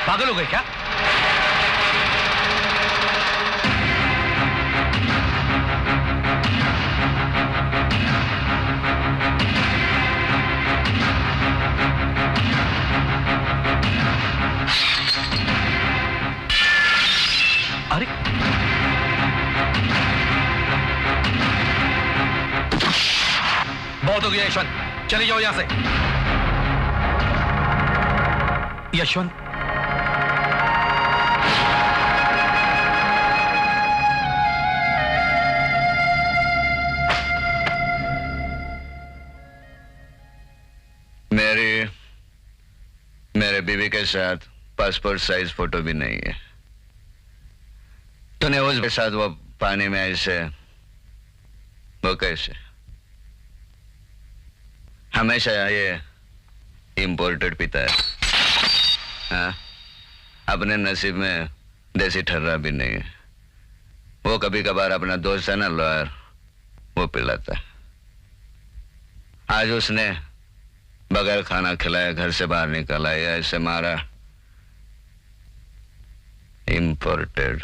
पागल हो गए क्या? अरे बहुत हो गया यशवंत, चले जाओ यहां से। यशवंत, मेरे बीवी के साथ पासपोर्ट साइज फोटो भी नहीं है। तूने उसके साथ वो पानी में ऐसे, वो कैसे? हमेशा ये इंपोर्टेड पीता है। हाँ, अपने नसीब में देसी ठर्रा भी नहीं है। वो कभी कभार अपना दोस्त है ना लॉयर, वो पिलाता है। आज उसने बगैर खाना खिलाए घर से बाहर निकला, या ऐसे मारा। इंपोर्टेड।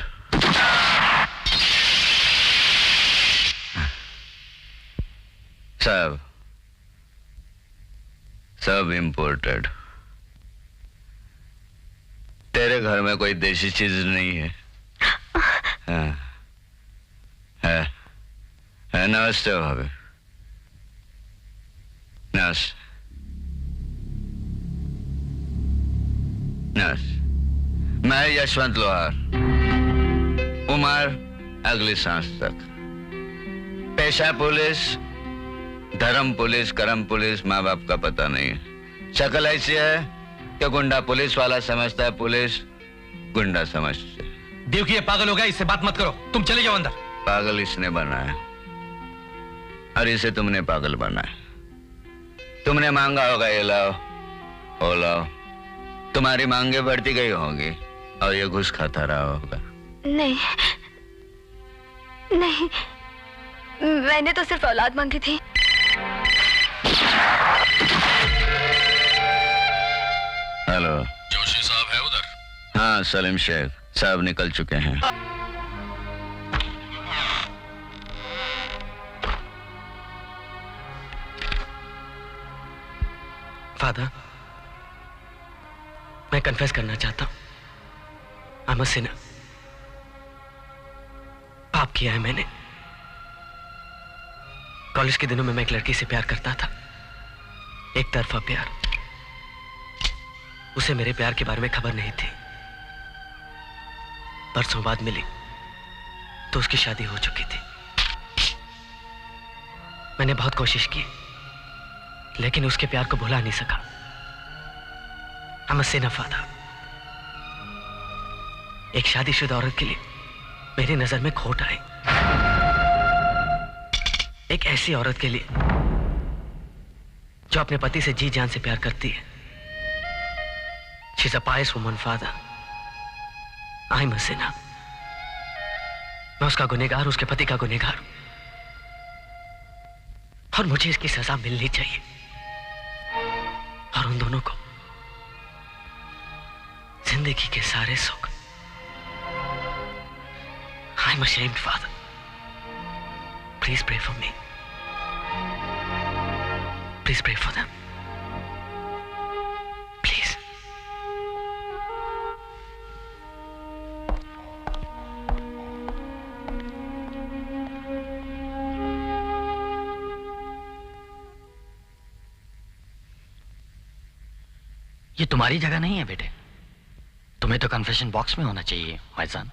सब इंपोर्टेड। तेरे घर में कोई देसी चीज नहीं है? हाँ, है। नमस्ते भाभी। नमस्ते। मैं यशवंत लोहार, उम्र अगली सांस तक, पेशा पुलिस, धर्म पुलिस, करम पुलिस, माँ बाप का पता नहीं है। शक्ल ऐसी है कि गुंडा पुलिस वाला समझता है, पुलिस गुंडा समझते। देवकी ये पागल हो गया, इससे बात मत करो, तुम चले जाओ अंदर। पागल इसने बनाया और इसे तुमने पागल बनाया। तुमने मांगा होगा ये लाओ वो लाओ, तुम्हारी मांगे बढ़ती गई होंगी और ये घुस खाता रहा होगा। नहीं, मैंने तो सिर्फ औलाद मांगी थी। हेलो, जोशी साहब है उधर? हाँ, सलीम शेख साहब निकल चुके हैं। फादर, मैं कन्फेस करना चाहता हूं। I'm a sinner। पाप किया है मैंने। कॉलेज के दिनों में मैं एक लड़की से प्यार करता था, एक तरफा प्यार। उसे मेरे प्यार के बारे में खबर नहीं थी। बरसों बाद मिली तो उसकी शादी हो चुकी थी। मैंने बहुत कोशिश की लेकिन उसके प्यार को भुला नहीं सका। I'm a sinner, father। एक शादीशुदा औरत के लिए मेरी नजर में खोट आई। एक ऐसी औरत के लिए जो अपने पति से जी जान से प्यार करती है। She's a pious woman, father। I'm a sinner। मैं उसका गुनहगार, उसके पति का गुनहगार हूं और मुझे इसकी सजा मिलनी चाहिए और उन दोनों को जिंदगी के सारे सुख। I'm ashamed, father। Please pray for me। Please pray for them। Please। ये तुम्हारी जगह नहीं है बेटे, तुम्हें तो कन्फेशन बॉक्स में होना चाहिए भाईजान।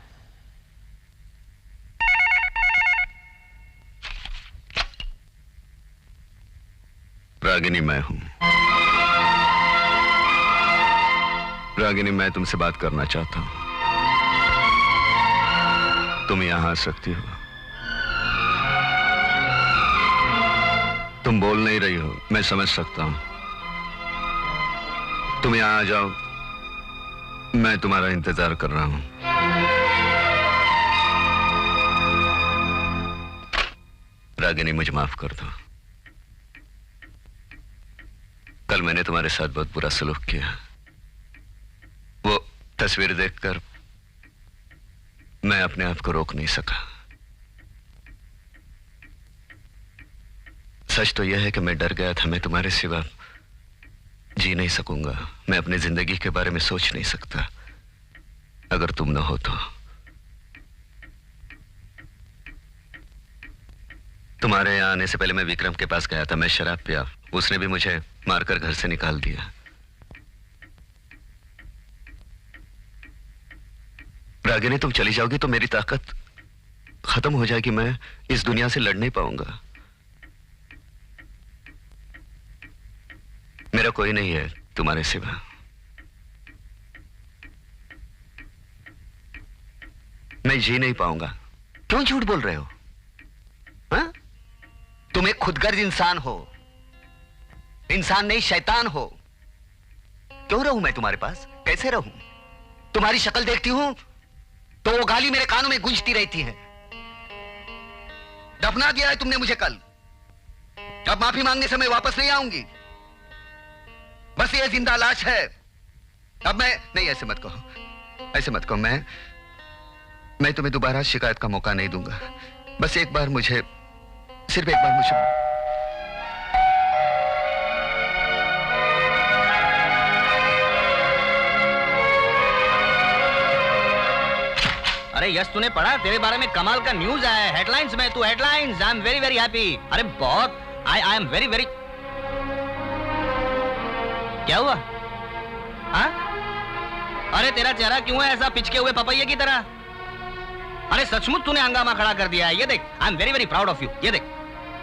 रागिनी मैं हूं। रागिनी, मैं तुमसे बात करना चाहता हूं। तुम यहां आ सकती हो। तुम बोल नहीं रही हो, मैं समझ सकता हूं। तुम यहां आ जाओ, मैं तुम्हारा इंतजार कर रहा हूं। रागिनी, मुझे माफ कर दो। कल मैंने तुम्हारे साथ बहुत बुरा सलूक किया। वो तस्वीर देखकर मैं अपने आप को रोक नहीं सका। सच तो यह है कि मैं डर गया था। मैं तुम्हारे सिवा जी नहीं सकूंगा। मैं अपनी जिंदगी के बारे में सोच नहीं सकता अगर तुम न हो तो। तुम्हारे यहाँ आने से पहले मैं विक्रम के पास गया था। मैं शराब पिया, उसने भी मुझे मारकर घर से निकाल दिया। रागिनी, तुम चली जाओगी तो मेरी ताकत खत्म हो जाएगी। मैं इस दुनिया से लड़ नहीं पाऊंगा। मेरा कोई नहीं है तुम्हारे सिवा। मैं जी नहीं पाऊंगा। क्यों झूठ बोल रहे हो? हाँ? तुम एक खुदगर्ज इंसान हो। इंसान नहीं, शैतान हो। क्यों रहूं मैं तुम्हारे पास? कैसे रहूं? तुम्हारी शक्ल देखती हूं तो वो गाली मेरे कानों में गूंजती रहती है। दफना दिया है तुमने मुझे कल। अब माफी मांगने से मैं वापस नहीं आऊंगी। बस ये जिंदा लाश है। अब मैं नहीं, ऐसे मत कहो, ऐसे मत कहो। मैं तुम्हें दोबारा शिकायत का मौका नहीं दूंगा। बस एक बार मुझे, सिर्फ एक बार मुझे। अरे यश, तूने पढ़ा? तेरे बारे में कमाल का न्यूज आया है हेडलाइंस में। तू headlines. I am very very happy. अरे बहुत, आई एम वेरी वेरी। क्या हुआ? हाँ? अरे तेरा चेहरा क्यों है ऐसा पिचके हुए पपैये की तरह? अरे सचमुच तूने हंगामा खड़ा कर दिया है। ये देख, I am very very proud of you. ये देख,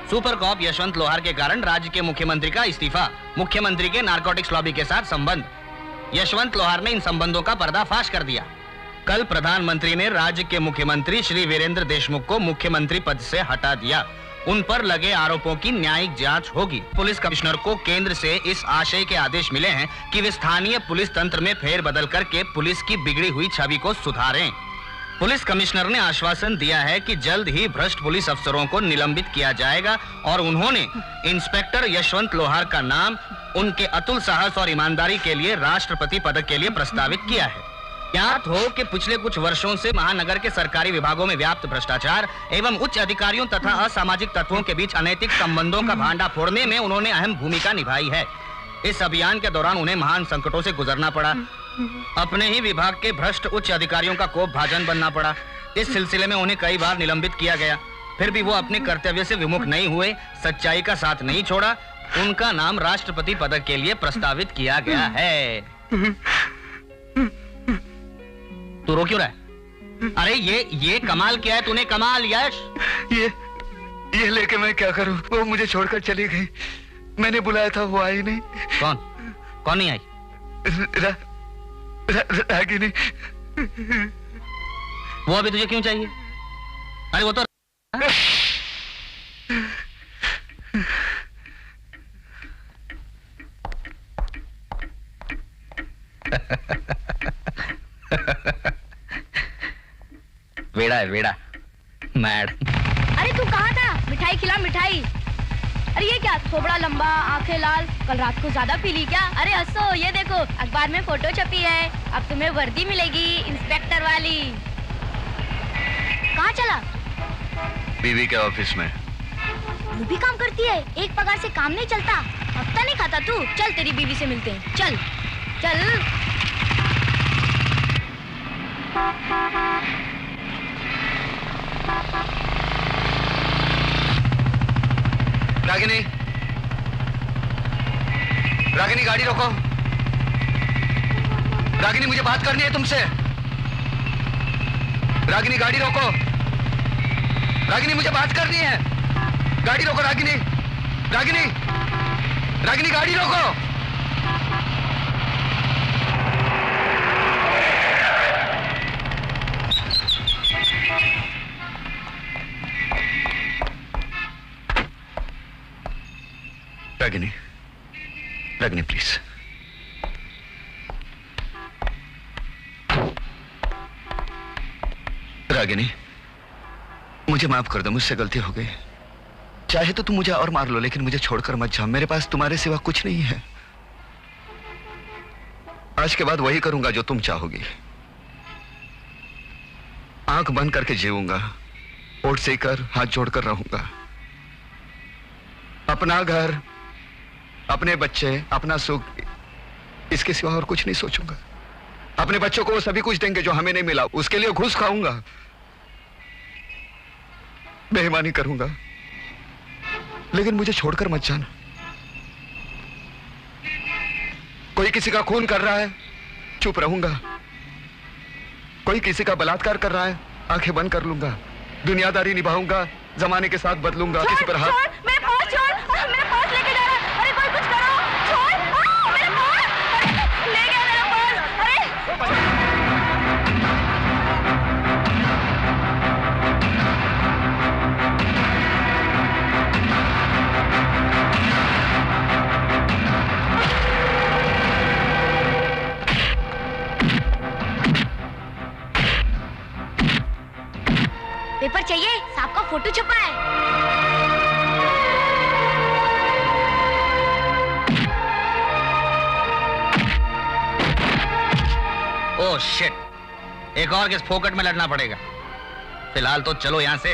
सुपर कॉप यशवंत लोहार के कारण राज्य के मुख्यमंत्री का इस्तीफा, मुख्यमंत्री के नारकोटिक्स लॉबी के साथ संबंध। यशवंत लोहार ने इन संबंधों का पर्दाफाश कर दिया। कल प्रधानमंत्री ने राज्य के मुख्यमंत्री श्री वीरेंद्र देशमुख को मुख्यमंत्री पद से हटा दिया। उन पर लगे आरोपों की न्यायिक जांच होगी। पुलिस कमिश्नर को केंद्र से इस आशय के आदेश मिले हैं कि वे स्थानीय पुलिस तंत्र में फेरबदल करके पुलिस की बिगड़ी हुई छवि को सुधारें। पुलिस कमिश्नर ने आश्वासन दिया है कि जल्द ही भ्रष्ट पुलिस अफसरों को निलंबित किया जाएगा और उन्होंने इंस्पेक्टर यशवंत लोहार का नाम उनके अतुल साहस और ईमानदारी के लिए राष्ट्रपति पदक के लिए प्रस्तावित किया है। ज्ञात हो कि पिछले कुछ वर्षों से महानगर के सरकारी विभागों में व्याप्त भ्रष्टाचार एवं उच्च अधिकारियों तथा असामाजिक तत्वों के बीच अनैतिक संबंधों का भांडा फोड़ने में उन्होंने अहम भूमिका निभाई है। इस अभियान के दौरान उन्हें महान संकटों से गुजरना पड़ा। अपने ही विभाग के भ्रष्ट उच्च अधिकारियों का कोप भाजन बनना पड़ा। इस सिलसिले में उन्हें कई बार निलंबित किया गया। फिर भी वो अपने कर्तव्य से विमुख नहीं हुए, सच्चाई का साथ नहीं छोड़ा। उनका नाम राष्ट्रपति पदक के लिए प्रस्तावित किया गया है। तू रो क्यों रहा है? अरे ये कमाल किया है तूने, कमाल यश। ये लेके मैं क्या करूं? वो मुझे छोड़कर चली गई। मैंने बुलाया था, वो आई नहीं। कौन नहीं आई? रागिनी। वो अभी तुझे क्यों चाहिए? अरे वो तो वेड़ा है, वेड़ा मैड। अरे तू कहाँ था? मिठाई खिला, मिठाई। अरे ये क्या, थोबड़ा लंबा, आंखें लाल, कल रात को ज्यादा पी ली क्या? अरे हंसो, ये देखो अखबार में फोटो छपी है। अब तुम्हें वर्दी मिलेगी इंस्पेक्टर वाली। कहाँ चला? बीवी के ऑफिस में। वो भी काम करती है? एक पगार से काम नहीं चलता। हफ्ता नहीं खाता तू? चल तेरी बीवी से मिलते हैं। चल चल। रागिनी, रागिनी गाड़ी रोको। रागिनी मुझे बात करनी है तुमसे। रागिनी गाड़ी रोको। रागिनी मुझे बात करनी है। गाड़ी रोको रागिनी। रागिनी, रागिनी गाड़ी रोको। रागिनी, रागिनी प्लीज। रागिनी, मुझे माफ कर दो, मुझसे गलती हो गई। चाहे तो तुम मुझे और मार लो, लेकिन मुझे छोड़कर मत जाओ। मेरे पास तुम्हारे सिवा कुछ नहीं है। आज के बाद वही करूंगा जो तुम चाहोगी। आंख बंद करके जीऊंगा, ओट सेकर हाथ जोड़कर रहूंगा। अपना घर, अपने बच्चे, अपना सुख, इसके सिवा और कुछ नहीं सोचूंगा। अपने बच्चों को वो सभी कुछ देंगे जो हमें नहीं मिला, उसके लिए घूस खाऊंगा, बेईमानी करूंगा, लेकिन मुझे छोड़कर मत जाना। कोई किसी का खून कर रहा है, चुप रहूंगा। कोई किसी का बलात्कार कर रहा है, आंखें बंद कर लूंगा। दुनियादारी निभाऊंगा, जमाने के साथ बदलूंगा। किसी पर हाथ मेरे पर्स लेके जा रहा है। अरे कोई कुछ करो, छोड़ मेरा पर्स, ले गया मेरा पर्स। अरे पेपर चाहिए, सांप का फोटो छपा है। ओह शिट, एक और केस फोकट में लड़ना पड़ेगा। फिलहाल तो चलो यहां से।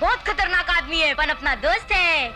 बहुत खतरनाक आदमी है, पर अपना दोस्त है।